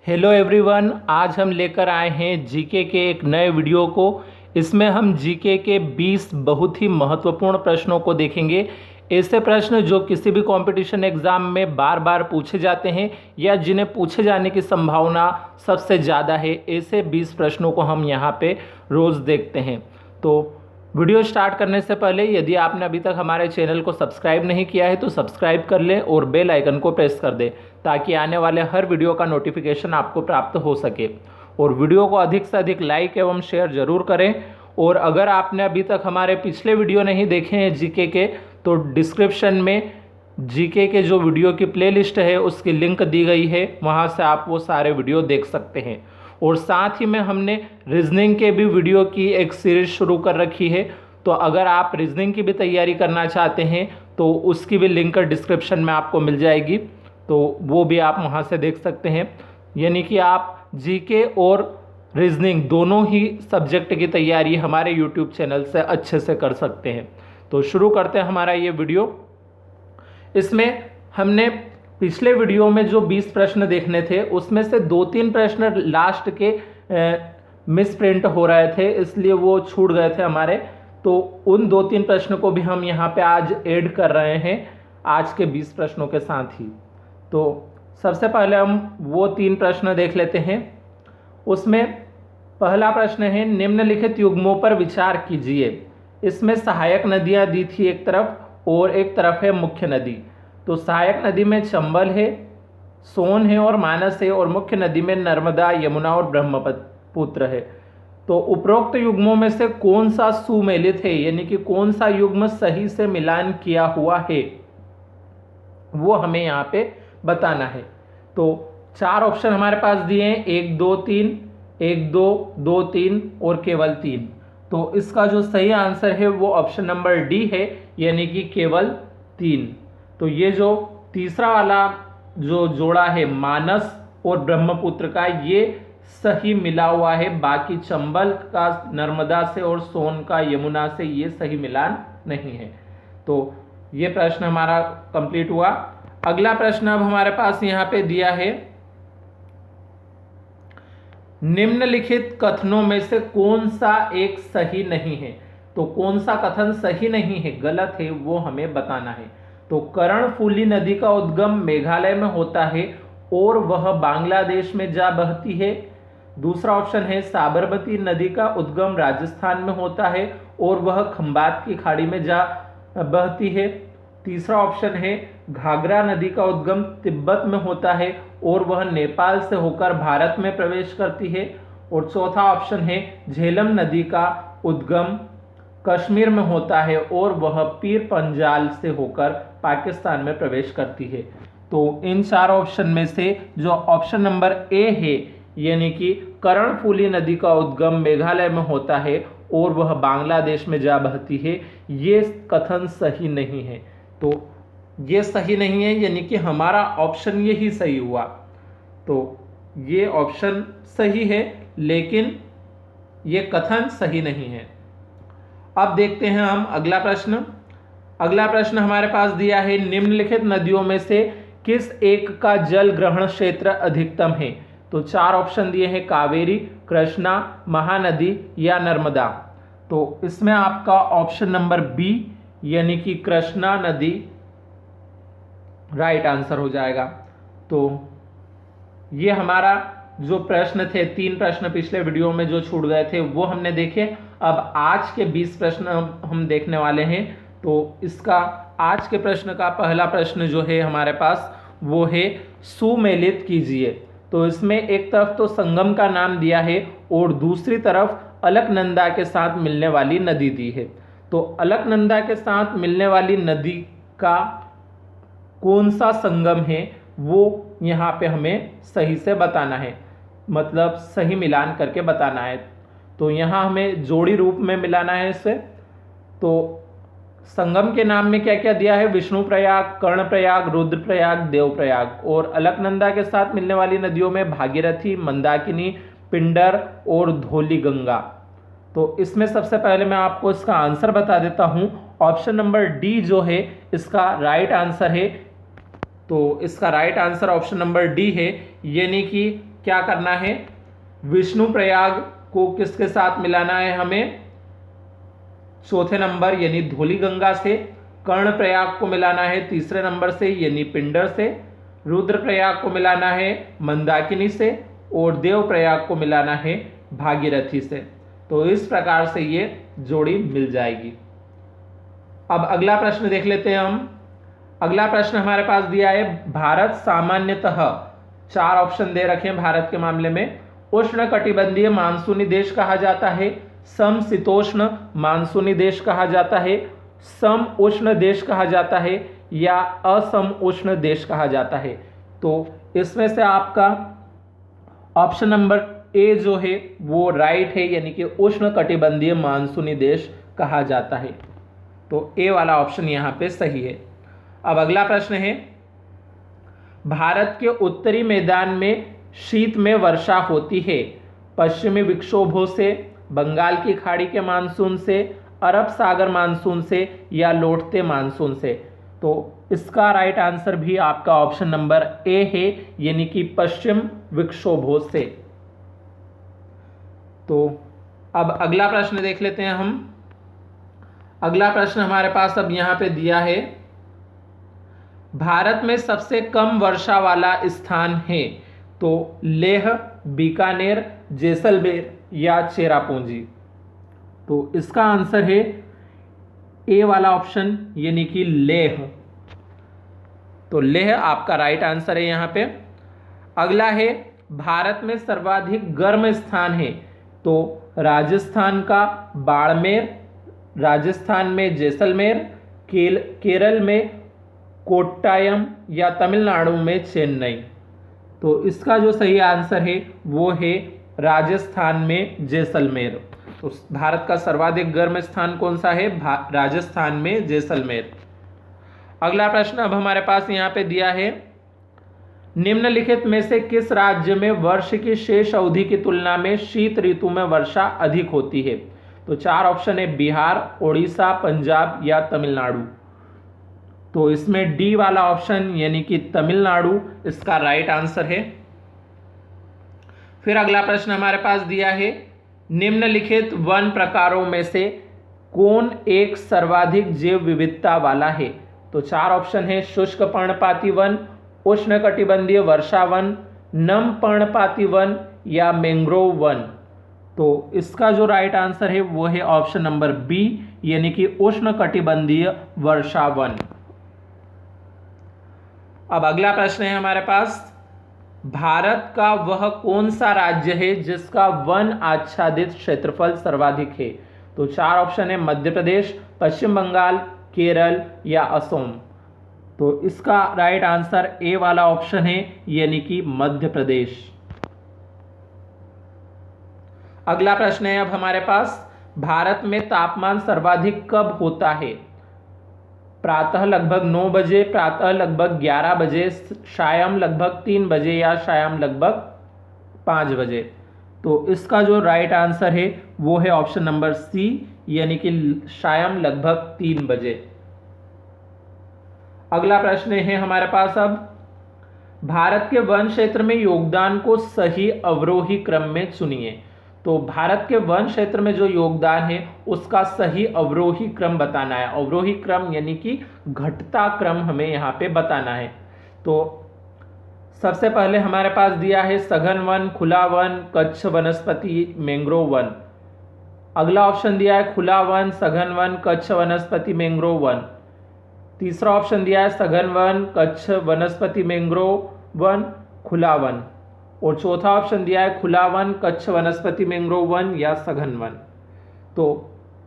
Hello everyone, आज हम लेकर आए हैं जीके के एक नए वीडियो को। इसमें हम जीके के 20 बहुत ही महत्वपूर्ण प्रश्नों को देखेंगे। ऐसे प्रश्न जो किसी भी कंपटीशन एग्ज़ाम में बार बार पूछे जाते हैं या जिन्हें पूछे जाने की संभावना सबसे ज़्यादा है, ऐसे 20 प्रश्नों को हम यहाँ पे रोज़ देखते हैं। तो वीडियो स्टार्ट करने से पहले यदि आपने अभी तक हमारे चैनल को सब्सक्राइब नहीं किया है तो सब्सक्राइब कर लें और बेल आइकन को प्रेस कर दें ताकि आने वाले हर वीडियो का नोटिफिकेशन आपको प्राप्त हो सके। और वीडियो को अधिक से अधिक लाइक एवं शेयर जरूर करें। और अगर आपने अभी तक हमारे पिछले वीडियो नहीं देखे हैं जीके के, तो डिस्क्रिप्शन में जीके के जो वीडियो की प्लेलिस्ट है उसकी लिंक दी गई है, वहाँ से आप वो सारे वीडियो देख सकते हैं। और साथ ही में हमने रीजनिंग के भी वीडियो की एक सीरीज शुरू कर रखी है, तो अगर आप रीजनिंग की भी तैयारी करना चाहते हैं तो उसकी भी लिंक डिस्क्रिप्शन में आपको मिल जाएगी, तो वो भी आप वहाँ से देख सकते हैं। यानी कि आप जीके और रीजनिंग दोनों ही सब्जेक्ट की तैयारी हमारे यूट्यूब चैनल से अच्छे से कर सकते हैं। तो शुरू करते हैं हमारा ये वीडियो। इसमें हमने पिछले वीडियो में जो 20 प्रश्न देखने थे उसमें से 2-3 प्रश्न लास्ट के मिस प्रिंट हो रहे थे, इसलिए वो छूट गए थे हमारे। तो उन 2-3 प्रश्न को भी हम यहाँ पे आज ऐड कर रहे हैं आज के 20 प्रश्नों के साथ ही। तो सबसे पहले हम वो 3 प्रश्न देख लेते हैं। उसमें पहला प्रश्न है, निम्नलिखित युग्मों पर विचार कीजिए। इसमें सहायक नदियाँ दी थी एक तरफ और एक तरफ है मुख्य नदी। तो सहायक नदी में चंबल है, सोन है और मानस है, और मुख्य नदी में नर्मदा, यमुना और ब्रह्मपुत्र है। तो उपरोक्त युग्मों में से कौन सा सुमेलित है, यानी कि कौन सा युग्म सही से मिलान किया हुआ है, वो हमें यहाँ पे बताना है। तो 4 ऑप्शन हमारे पास दिए हैं, 1 2 3, 1 2 2 3 और केवल 3। तो इसका जो सही आंसर है वो ऑप्शन नंबर डी है, यानी कि केवल 3। तो ये जो तीसरा वाला जो जोड़ा है मानस और ब्रह्मपुत्र का, ये सही मिला हुआ है। बाकी चंबल का नर्मदा से और सोन का यमुना से ये सही मिलान नहीं है। तो ये प्रश्न हमारा कंप्लीट हुआ। अगला प्रश्न अब हमारे पास यहाँ पे दिया है, निम्नलिखित कथनों में से कौन सा एक सही नहीं है। तो कौन सा कथन सही नहीं है, गलत है, वो हमें बताना है। तो कर्णफूली नदी का उद्गम मेघालय में होता है और वह बांग्लादेश में जा बहती है। दूसरा ऑप्शन है, साबरमती नदी का उद्गम राजस्थान में होता है और वह खंबात की खाड़ी में जा बहती है। तीसरा ऑप्शन है, घाघरा नदी का उद्गम तिब्बत में होता है और वह नेपाल से होकर भारत में प्रवेश करती है। और चौथा ऑप्शन है, झेलम नदी का उद्गम कश्मीर में होता है और वह पीर पंजाल से होकर पाकिस्तान में प्रवेश करती है। तो इन 4 ऑप्शन में से जो ऑप्शन नंबर ए है, यानी कि कर्णफूली नदी का उद्गम मेघालय में होता है और वह बांग्लादेश में जा बहती है, ये कथन सही नहीं है। तो ये सही नहीं है, यानी कि हमारा ऑप्शन यही सही हुआ। तो ये ऑप्शन सही है लेकिन ये कथन सही नहीं है। अब देखते हैं हम अगला प्रश्न। अगला प्रश्न हमारे पास दिया है, निम्नलिखित नदियों में से किस एक का जल ग्रहण क्षेत्र अधिकतम है। तो 4 ऑप्शन दिए हैं, कावेरी, कृष्णा, महानदी या नर्मदा। तो इसमें आपका ऑप्शन नंबर बी यानी कि कृष्णा नदी राइट आंसर हो जाएगा। तो ये हमारा जो प्रश्न थे, 3 प्रश्न पिछले वीडियो में जो छूट गए थे वो हमने देखे। अब आज के 20 प्रश्न हम देखने वाले हैं। तो इसका आज के प्रश्न का पहला प्रश्न जो है हमारे पास वो है, सुमेलित कीजिए। तो इसमें एक तरफ तो संगम का नाम दिया है और दूसरी तरफ अलकनंदा के साथ मिलने वाली नदी दी है। तो अलकनंदा के साथ मिलने वाली नदी का कौन सा संगम है वो यहाँ पे हमें सही से बताना है, मतलब सही मिलान करके बताना है। तो यहाँ हमें जोड़ी रूप में मिलाना है इसे। तो संगम के नाम में क्या क्या दिया है, विष्णु प्रयाग, कर्ण प्रयाग, रुद्र प्रयाग, देव प्रयाग। और अलकनंदा के साथ मिलने वाली नदियों में भागीरथी, मंदाकिनी, पिंडर और धौली गंगा। तो इसमें सबसे पहले मैं आपको इसका आंसर बता देता हूँ। ऑप्शन नंबर डी जो है इसका राइट आंसर है। तो इसका right answer option number D है, यानी कि क्या करना है, विष्णुप्रयाग को किसके साथ मिलाना है हमें, चौथे नंबर यानी धौलीगंगा से, कर्णप्रयाग को मिलाना है तीसरे नंबर से यानी पिंडर से, रुद्रप्रयाग को मिलाना है मंदाकिनी से, और देवप्रयाग को मिलाना है भागीरथी से। तो इस प्रकार से ये जोड़ी मिल जाएगी। अब अगला प्रश्न देख लेते हैं हम। अगला प्रश्न हमारे पास दिया है, भारत सामान्यतः, 4 ऑप्शन दे रखे हैं भारत के मामले में, उष्णकटिबंधीय मानसूनी देश कहा जाता है, समशीतोष्ण मानसूनी देश कहा जाता है, सम उष्ण देश कहा जाता है, या असम उष्ण देश कहा जाता है। तो इसमें से आपका ऑप्शन नंबर ए जो है वो राइट है, यानी कि उष्णकटिबंधीय मानसूनी देश कहा जाता है। तो ए वाला ऑप्शन यहाँ पे सही है। अब अगला प्रश्न है, भारत के उत्तरी मैदान में शीत में वर्षा होती है, पश्चिमी विक्षोभों से, बंगाल की खाड़ी के मानसून से, अरब सागर मानसून से, या लौटते मानसून से। तो इसका राइट आंसर भी आपका ऑप्शन नंबर ए है, यानी कि पश्चिम विक्षोभों से। तो अब अगला प्रश्न देख लेते हैं हम। अगला प्रश्न हमारे पास अब यहां पे दिया है, भारत में सबसे कम वर्षा वाला स्थान है, तो लेह, बीकानेर, जैसलमेर या चेरापूंजी। तो इसका आंसर है ए वाला ऑप्शन, यानी कि लेह। तो लेह आपका राइट आंसर है यहां पे। अगला है, भारत में सर्वाधिक गर्म स्थान है, तो राजस्थान का बाड़मेर, राजस्थान में जैसलमेर, केरल में कोट्टायम, या तमिलनाडु में चेन्नई। तो इसका जो सही आंसर है वो है राजस्थान में जैसलमेर। तो भारत का सर्वाधिक गर्म स्थान कौन सा है, राजस्थान में जैसलमेर। अगला प्रश्न अब हमारे पास यहाँ पे दिया है, निम्नलिखित में से किस राज्य में वर्ष की शेष अवधि की तुलना में शीत ऋतु में वर्षा अधिक होती है। तो 4 ऑप्शन है, बिहार, उड़ीसा, पंजाब या तमिलनाडु। तो इसमें डी वाला ऑप्शन यानी कि तमिलनाडु इसका राइट आंसर है। फिर अगला प्रश्न हमारे पास दिया है, निम्नलिखित वन प्रकारों में से कौन एक सर्वाधिक जैव विविधता वाला है। तो 4 ऑप्शन है, शुष्क पर्णपाती वन, उष्णकटिबंधीय वर्षा वन, नम पर्णपाती वन या मैंग्रोव वन। तो इसका जो राइट आंसर है वो है ऑप्शन नंबर बी, यानी कि उष्णकटिबंधीय वर्षा वन। अब अगला प्रश्न है हमारे पास, भारत का वह कौन सा राज्य है जिसका वन आच्छादित क्षेत्रफल सर्वाधिक है। तो 4 ऑप्शन है, मध्य प्रदेश, पश्चिम बंगाल, केरल या असम। तो इसका राइट आंसर ए वाला ऑप्शन है, यानी कि मध्य प्रदेश। अगला प्रश्न है अब हमारे पास, भारत में तापमान सर्वाधिक कब होता है। प्रातः लगभग 9 बजे, प्रातः लगभग 11 बजे, शायम लगभग 3 बजे या शायम लगभग 5 बजे। तो इसका जो राइट आंसर है वो है ऑप्शन नंबर सी, यानी कि शायम लगभग 3 बजे। अगला प्रश्न है हमारे पास अब, भारत के वन क्षेत्र में योगदान को सही अवरोही क्रम में चुनिए। तो भारत के वन क्षेत्र में जो योगदान है उसका सही अवरोही क्रम बताना है। अवरोही क्रम यानी कि घटता क्रम हमें यहाँ पे बताना है। तो सबसे पहले हमारे पास दिया है सघन वन, खुला वन, कच्छ वनस्पति, मैंग्रोव वन। अगला ऑप्शन दिया है खुला वन, सघन वन, कच्छ वनस्पति, मैंग्रोव वन। तीसरा ऑप्शन दिया है सघन वन, कच्छ वनस्पति, मैंग्रोव वन, खुला वन। और चौथा ऑप्शन दिया है खुला वन, कच्छ वनस्पति, मैंग्रोव वन या सघन वन। तो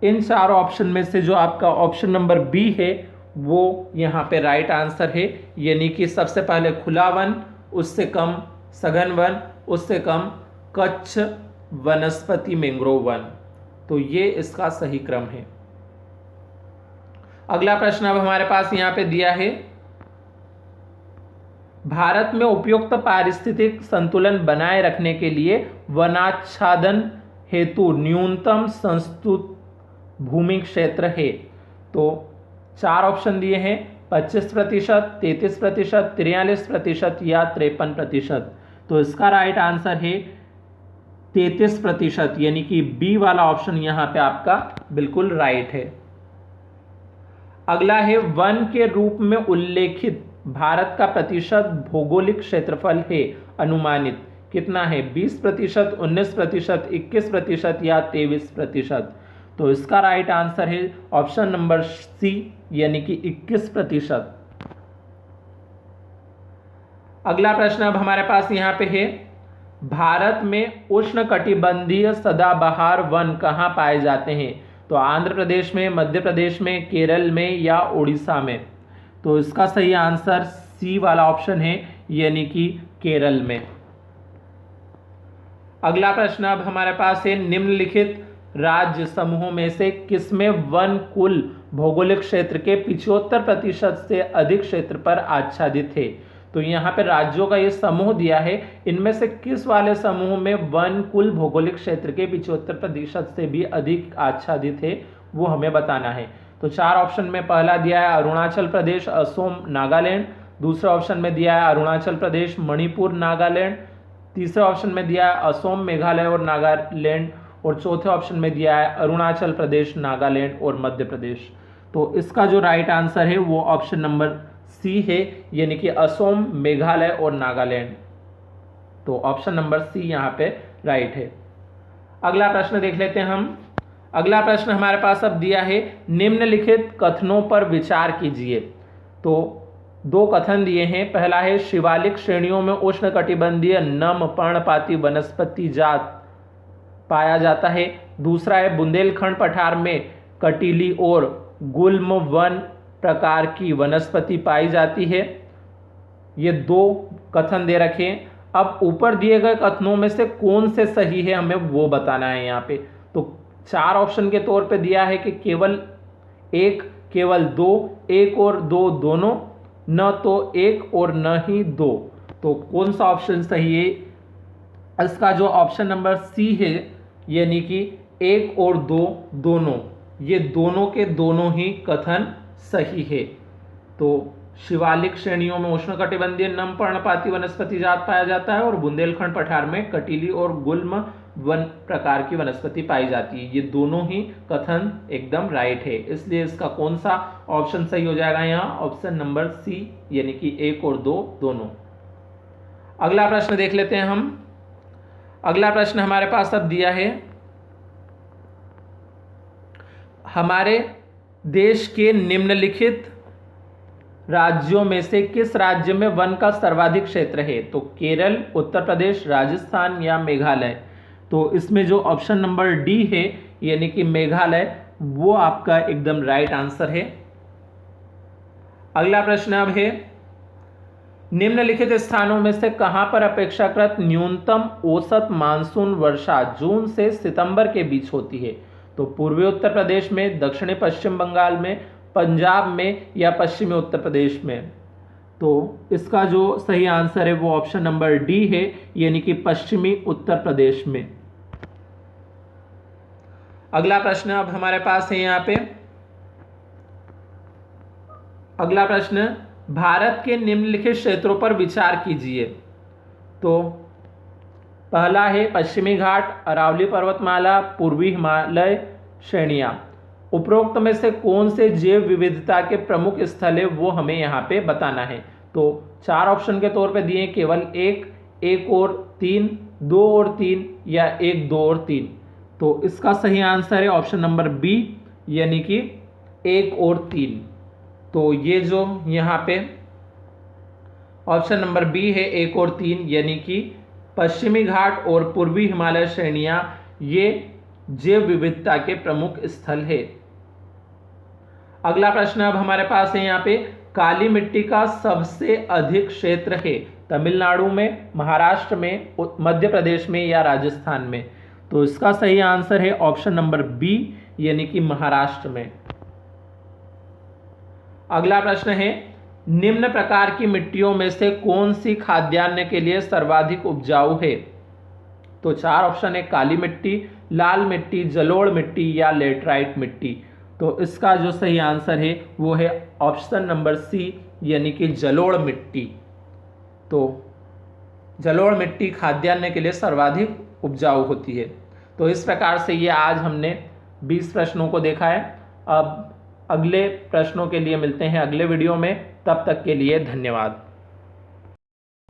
इन चारों ऑप्शन में से जो आपका ऑप्शन नंबर बी है वो यहाँ पे राइट आंसर है, यानी कि सबसे पहले खुला वन, उससे कम सघन वन, उससे कम कच्छ वनस्पति, मैंग्रोव वन। तो ये इसका सही क्रम है। अगला प्रश्न अब हमारे पास यहाँ पे दिया है, भारत में उपयुक्त पारिस्थितिक संतुलन बनाए रखने के लिए वनाच्छादन हेतु न्यूनतम संस्तुत भूमि क्षेत्र है। तो 4 ऑप्शन दिए हैं, 25%, 33%, 43% या 53%। तो इसका राइट आंसर है 33%, यानी कि बी वाला ऑप्शन यहां पे आपका बिल्कुल राइट है। अगला है वन के रूप में उल्लेखित भारत का प्रतिशत भौगोलिक क्षेत्रफल है अनुमानित कितना है? 20%, 19%, 21% या 23%। तो इसका राइट आंसर है ऑप्शन नंबर सी, यानी कि 21%। अगला प्रश्न अब हमारे पास यहां पे है, भारत में उष्णकटिबंधीय सदाबहार वन कहां पाए जाते हैं? तो आंध्र प्रदेश में, मध्य प्रदेश में, केरल में या उड़ीसा में? तो इसका सही आंसर सी वाला ऑप्शन है, यानी कि केरल में। अगला प्रश्न अब हमारे पास है, निम्नलिखित राज्य समूहों में से किसमें वन कुल भौगोलिक क्षेत्र के 75% से अधिक क्षेत्र पर आच्छादित है? तो यहाँ पे राज्यों का ये समूह दिया है, इनमें से किस वाले समूह में वन कुल भौगोलिक क्षेत्र के 75% से भी अधिक आच्छादित है, वो हमें बताना है। तो 4 ऑप्शन में पहला दिया है अरुणाचल प्रदेश, असम, नागालैंड। दूसरे ऑप्शन में दिया है अरुणाचल प्रदेश, मणिपुर, नागालैंड। तीसरे ऑप्शन में दिया है असम, मेघालय और नागालैंड। और चौथे ऑप्शन में दिया है अरुणाचल प्रदेश, नागालैंड और मध्य प्रदेश। तो इसका जो राइट आंसर है वो ऑप्शन नंबर सी है, यानी कि असम, मेघालय और नागालैंड। तो ऑप्शन नंबर सी यहाँ पे राइट है। अगला प्रश्न देख लेते हैं हम। अगला प्रश्न हमारे पास अब दिया है, निम्नलिखित कथनों पर विचार कीजिए। तो 2 कथन दिए हैं। पहला है, शिवालिक श्रेणियों में उष्णकटिबंधीय नम पर्णपाती वनस्पति जात पाया जाता है। दूसरा है, बुंदेलखंड पठार में कटीली और गुल्म वन प्रकार की वनस्पति पाई जाती है। ये 2 कथन दे रखे हैं। अब ऊपर दिए गए कथनों में से कौन से सही है हमें वो बताना है यहाँ पे। तो 4 ऑप्शन के तौर पे दिया है कि केवल 1, केवल 2, 1 और 2 दोनों, न तो 1 और न ही 2। तो कौन सा ऑप्शन सही है? इसका जो ऑप्शन नंबर सी है, यानी कि 1 और 2 दोनों, ये दोनों के दोनों ही कथन सही है। तो शिवालिक श्रेणियों में उष्णकटिबंधीय नम पर्णपाती वनस्पति जात पाया जाता है और बुंदेलखंड पठार में कटीली और गुल्म वन प्रकार की वनस्पति पाई जाती है। ये दोनों ही कथन एकदम राइट है, इसलिए इसका कौन सा ऑप्शन सही हो जाएगा यहाँ? ऑप्शन नंबर सी, यानी कि 1 और 2 दोनों। अगला प्रश्न देख लेते हैं हम। अगला प्रश्न हमारे पास अब दिया है, हमारे देश के निम्नलिखित राज्यों में से किस राज्य में वन का सर्वाधिक क्षेत्र है? तो केरल, उत्तर प्रदेश, राजस्थान या मेघालय? तो इसमें जो ऑप्शन नंबर डी है, यानी कि मेघालय, वो आपका एकदम राइट आंसर है। अगला प्रश्न अब है, निम्नलिखित स्थानों में से कहां पर अपेक्षाकृत न्यूनतम औसत मानसून वर्षा जून से सितंबर के बीच होती है? तो पूर्वी उत्तर प्रदेश में, दक्षिणी पश्चिम बंगाल में, पंजाब में या पश्चिमी उत्तर प्रदेश में? तो इसका जो सही आंसर है वो ऑप्शन नंबर डी है, यानी कि पश्चिमी उत्तर प्रदेश में। अगला प्रश्न अब हमारे पास है यहाँ पे। अगला प्रश्न, भारत के निम्नलिखित क्षेत्रों पर विचार कीजिए। तो पहला है पश्चिमी घाट, अरावली पर्वतमाला, पूर्वी हिमालय श्रेणियां। उपरोक्त में से कौन से जैव विविधता के प्रमुख स्थल है वो हमें यहाँ पे बताना है। तो 4 ऑप्शन के तौर पे दिए, केवल 1 और 3, 2 और 3 या 1, 2 और 3। तो इसका सही आंसर है ऑप्शन नंबर बी, यानी कि 1 और 3। तो ये जो यहाँ पे ऑप्शन नंबर बी है, 1 और 3, यानी कि पश्चिमी घाट और पूर्वी हिमालय श्रेणियां, ये जैव विविधता के प्रमुख स्थल है। अगला प्रश्न अब हमारे पास है यहाँ पे, काली मिट्टी का सबसे अधिक क्षेत्र है तमिलनाडु में, महाराष्ट्र में, मध्य प्रदेश में या राजस्थान में? तो इसका सही आंसर है ऑप्शन नंबर बी, यानी कि महाराष्ट्र में। अगला प्रश्न है, निम्न प्रकार की मिट्टियों में से कौन सी खाद्यान्न के लिए सर्वाधिक उपजाऊ है? तो 4 ऑप्शन है, काली मिट्टी, लाल मिट्टी, जलोढ़ मिट्टी या लेटराइट मिट्टी? तो इसका जो सही आंसर है वो है ऑप्शन नंबर सी, यानी कि जलोढ़ मिट्टी। तो जलोढ़ मिट्टी खाद्यान्न के लिए सर्वाधिक उपजाऊ होती है। तो इस प्रकार से ये आज हमने 20 प्रश्नों को देखा है। अब अगले प्रश्नों के लिए मिलते हैं अगले वीडियो में, तब तक के लिए धन्यवाद।